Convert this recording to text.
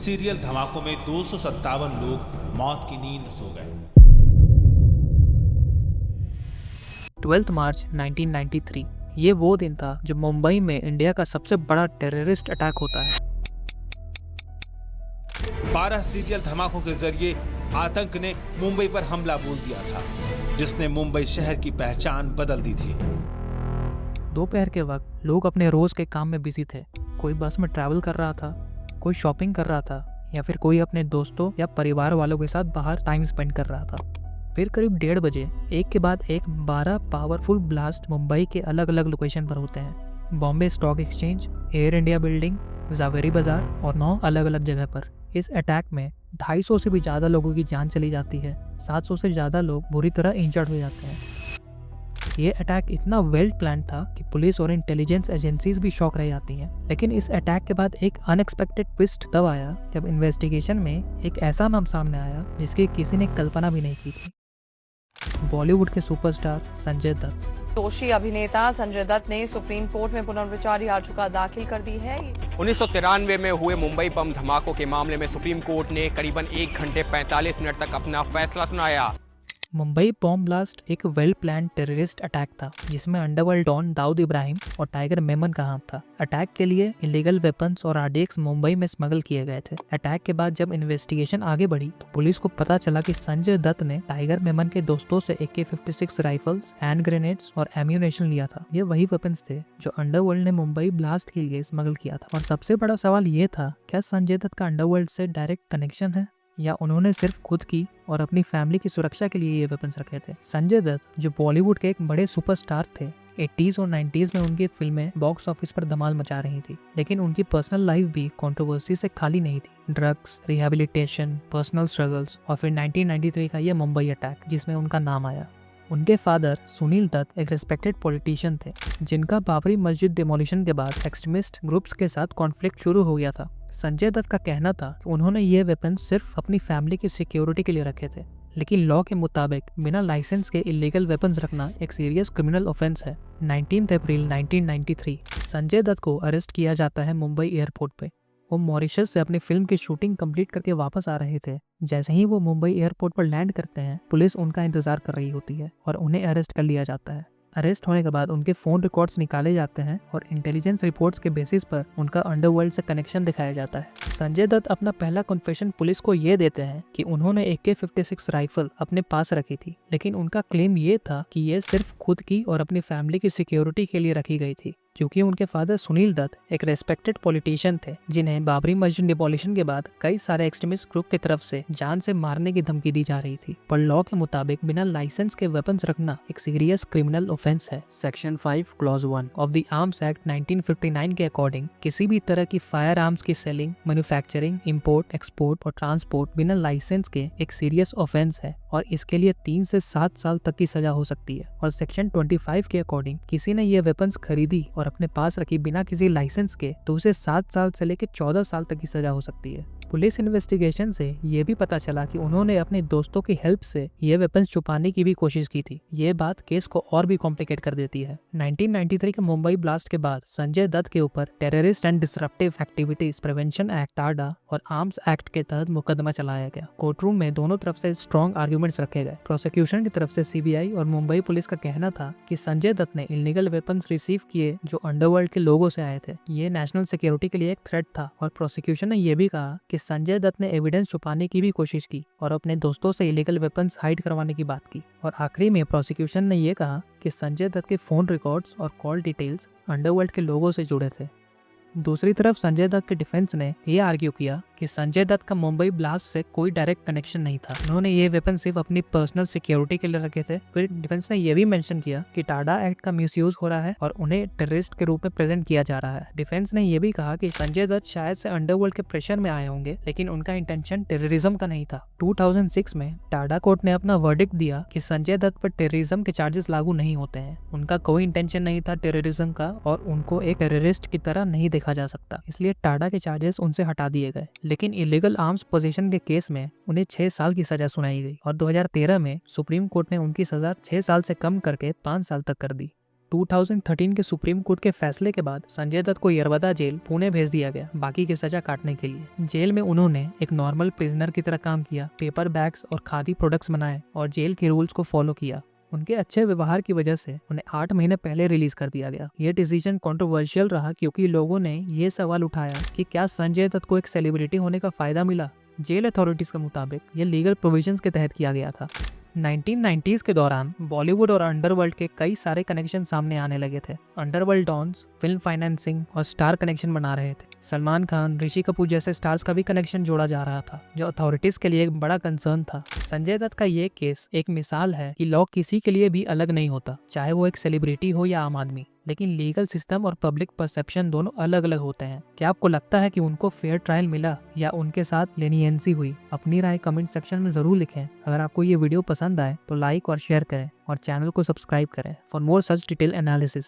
Serial धमाकों में 257 लोग मौत की नींद सो गए। 12 मार्च 1993 ये वो दिन था जब मुंबई में इंडिया का सबसे बड़ा टेररिस्ट अटैक होता है। 12 सीरियल धमाकों के जरिए आतंक ने मुंबई पर हमला बोल दिया था, जिसने मुंबई शहर की पहचान बदल दी थी। दोपहर के वक्त लोग अपने रोज के काम में बिजी थे। कोई बस में ट्रैवल कर रहा था, कोई शॉपिंग कर रहा था, या फिर कोई अपने दोस्तों या परिवार वालों के साथ बाहर टाइम स्पेंड कर रहा था। फिर करीब 1:30 बजे एक के बाद एक 12 पावरफुल ब्लास्ट मुंबई के अलग अलग लोकेशन पर होते हैं। Bombay stock exchange, Air India building, Zaveri Bazaar और 9 अलग अलग जगह पर। इस अटैक में 250 से भी ज़्यादा लोगों की जान चली जाती है। 700 से ज़्यादा लोग बुरी तरह इंजर्ड हो जाते हैं। ये अटैक इतना वेल प्लान था कि पुलिस और इंटेलिजेंस एजेंसीज भी शॉक रह जाती हैं। लेकिन इस अटैक के बाद एक अनएक्सपेक्टेड ट्विस्ट तब आया जब इन्वेस्टिगेशन में एक ऐसा नाम सामने आया जिसकी किसी ने कल्पना भी नहीं की थी। बॉलीवुड के सुपरस्टार संजय दत्त। दोषी अभिनेता संजय दत्त ने सुप्रीम कोर्ट में पुनर्विचार याचिका दाखिल कर दी है। 1993 में हुए मुंबई बम धमाकों के मामले में सुप्रीम कोर्ट ने करीबन 1 घंटे 45 मिनट तक अपना फैसला सुनाया। मुंबई बॉम्ब ब्लास्ट एक वेल प्लान टेररिस्ट अटैक था जिसमें अंडरवर्ल्ड डॉन दाऊद इब्राहिम और टाइगर मेमन का हाथ था। अटैक के लिए इलीगल वेपन्स और आरडीएक्स मुंबई में स्मगल किए गए थे। अटैक के बाद जब इन्वेस्टिगेशन आगे बढ़ी तो पुलिस को पता चला कि संजय दत्त ने टाइगर मेमन के दोस्तों से AK-56 राइफल्स, हैंड ग्रेनेड्स और एम्यूनेशन लिया था। ये वही वेपन्स थे जो अंडरवर्ल्ड ने मुंबई ब्लास्ट के लिए स्मगल किया था। और सबसे बड़ा सवाल ये था, क्या संजय दत्त का अंडरवर्ल्ड से डायरेक्ट कनेक्शन है या उन्होंने सिर्फ खुद की और अपनी फैमिली की सुरक्षा के लिए ये वेपन्स रखे थे। संजय दत्त जो बॉलीवुड के एक बड़े सुपरस्टार थे, 80s और 90s में उनकी फिल्में बॉक्स ऑफिस पर धमाल मचा रही थी, लेकिन उनकी पर्सनल लाइफ भी कंट्रोवर्सी से खाली नहीं थी। ड्रग्स, रिहैबिलिटेशन, पर्सनल स्ट्रगल्स और फिर 1993 का ये मुंबई अटैक जिसमें उनका नाम आया। उनके फादर सुनील दत्त एक रिस्पेक्टेड पॉलिटिशियन थे जिनका बाबरी मस्जिद डिमोलिशन के बाद एक्सट्रीमिस्ट ग्रुप्स के साथ कॉन्फ्लिक्ट शुरू हो गया था। संजय दत्त का कहना था कि उन्होंने ये वेपन सिर्फ अपनी फैमिली की सिक्योरिटी के लिए रखे थे, लेकिन लॉ के मुताबिक बिना लाइसेंस के इलीगल वेपन्स रखना एक सीरियस क्रिमिनल ऑफेंस है। 19 अप्रैल 1993 संजय दत्त को अरेस्ट किया जाता है मुंबई एयरपोर्ट पे। वो मॉरिशस से अपनी फिल्म की शूटिंग कंप्लीट करके वापस आ रहे थे। जैसे ही वो मुंबई एयरपोर्ट पर लैंड करते हैं, पुलिस उनका इंतजार कर रही होती है और उन्हें अरेस्ट कर लिया जाता है। अरेस्ट होने के बाद उनके फोन रिकॉर्ड्स निकाले जाते हैं और इंटेलिजेंस रिपोर्ट्स के बेसिस पर उनका अंडरवर्ल्ड से कनेक्शन दिखाया जाता है। संजय दत्त अपना पहला कन्फेशन पुलिस को ये देते हैं कि उन्होंने AK-56 राइफल अपने पास रखी थी, लेकिन उनका क्लेम ये था कि ये सिर्फ खुद की और अपनी फैमिली की सिक्योरिटी के लिए रखी गई थी, क्योंकि उनके फादर सुनील दत्त एक रेस्पेक्टेड पॉलिटिशियन थे जिन्हें बाबरी मस्जिद डिमोलिशन के बाद कई सारे एक्सट्रीमिस्ट ग्रुप की तरफ से जान से मारने की धमकी दी जा रही थी। पर लॉ के मुताबिक बिना लाइसेंस के वेपन्स रखना एक सीरियस क्रिमिनल ऑफेंस है। Section 5 clause 1 of the arms act 1959 के अकॉर्डिंग किसी भी तरह की फायर आर्म्स की सेलिंग, मैन्युफैक्चरिंग, इंपोर्ट, एक्सपोर्ट और ट्रांसपोर्ट बिना लाइसेंस के एक सीरियस ऑफेंस है और इसके लिए 3 से 7 साल तक की सजा हो सकती है। और सेक्शन 25 के अकॉर्डिंग किसी ने ये वेपन्स खरीदी और अपने पास रखी बिना किसी लाइसेंस के तो उसे 7 साल से लेकर 14 साल तक की सजा हो सकती है। पुलिस इन्वेस्टिगेशन से ये भी पता चला कि उन्होंने अपने दोस्तों की हेल्प से ये वेपन्स छुपाने की भी कोशिश की थी। ये बात केस को और भी कॉम्प्लिकेट कर देती है। 1993 के मुंबई ब्लास्ट के बाद संजय दत्त के ऊपर terrorist and disruptive activities prevention act Tada और आर्म्स एक्ट के तहत मुकदमा चलाया गया। कोर्टरूम में दोनों तरफ से स्ट्रॉन्ग आर्ग्यूमेंट्स रखे गए। प्रोसिक्यूशन की तरफ से CBI और मुंबई पुलिस का कहना था कि संजय दत्त ने इलीगल वेपन्स रिसीव किए जो अंडरवर्ल्ड के लोगों से आए थे। ये नेशनल सिक्योरिटी के लिए एक थ्रेट था। और प्रोसिक्यूशन ने यह भी कहा कि संजय दत्त ने एविडेंस छुपाने की भी कोशिश की और अपने दोस्तों से इलीगल वेपन्स हाइड करवाने की बात की। और आखिरी में प्रोसिक्यूशन ने यह कहा कि संजय दत्त के फोन रिकॉर्ड्स और कॉल डिटेल्स अंडरवर्ल्ड के लोगों से जुड़े थे। दूसरी तरफ संजय दत्त के डिफेंस ने यह आर्ग्यू किया कि संजय दत्त का मुंबई ब्लास्ट से कोई डायरेक्ट कनेक्शन नहीं था। उन्होंने ये वेपन सिर्फ अपनी पर्सनल सिक्योरिटी के लिए रखे थे। फिर डिफेंस ने यह भी मेंशन किया कि टाडा एक्ट का मिसयूज हो रहा है और उन्हें टेररिस्ट के रूप में प्रेजेंट किया जा रहा है। डिफेंस ने यह भी कहा कि संजय दत्त शायद से अंडरवर्ल्ड के प्रेशर में आए होंगे, लेकिन उनका इंटेंशन टेररिज्म का नहीं था। 2006 में टाडा कोर्ट ने अपना वर्डिक्ट दिया कि संजय दत्त पर टेररिज्म के चार्जेस लागू नहीं होते हैं। उनका कोई इंटेंशन नहीं था टेररिज्म का और उनको एक टेररिस्ट की तरह नहीं देखा जा सकता, इसलिए टाडा के चार्जेस उनसे हटा दिए गए। लेकिन इलीगल आर्म्स पोजीशन के केस में उन्हें 6 साल की सजा सुनाई गई और 2013 में सुप्रीम कोर्ट ने उनकी सजा 6 साल से कम करके 5 साल तक कर दी। 2013 के सुप्रीम कोर्ट के फैसले के बाद संजय दत्त को यरवदा जेल पुणे भेज दिया गया बाकी की सजा काटने के लिए। जेल में उन्होंने एक नॉर्मल प्रिजनर की तरह काम किया, पेपर बैग्स और खादी प्रोडक्ट्स बनाए और जेल के रूल्स को फॉलो किया। उनके अच्छे व्यवहार की वजह से उन्हें 8 महीने पहले रिलीज कर दिया गया। ये डिसीजन कंट्रोवर्शियल रहा क्योंकि लोगों ने ये सवाल उठाया कि क्या संजय दत्त को एक सेलिब्रिटी होने का फायदा मिला। जेल अथॉरिटीज के मुताबिक ये लीगल प्रोविजंस के तहत किया गया था। 1990s के दौरान बॉलीवुड और अंडरवर्ल्ड के कई सारे कनेक्शन सामने आने लगे थे। अंडरवर्ल्ड डॉन्स फिल्म फाइनेंसिंग और स्टार कनेक्शन बना रहे थे। सलमान खान, ऋषि कपूर जैसे स्टार्स का भी कनेक्शन जोड़ा जा रहा था, जो अथॉरिटीज के लिए एक बड़ा कंसर्न था। संजय दत्त का ये केस एक मिसाल है कि लॉ किसी के लिए भी अलग नहीं होता, चाहे वो एक सेलिब्रिटी हो या आम आदमी। लेकिन लीगल सिस्टम और पब्लिक परसेप्शन दोनों अलग अलग होते हैं। क्या आपको लगता है कि उनको फेयर ट्रायल मिला या उनके साथ लेनियंसी हुई? अपनी राय कमेंट सेक्शन में जरूर लिखें। अगर आपको ये वीडियो पसंद आए तो लाइक और शेयर करें और चैनल को सब्सक्राइब करें for more such detail analysis.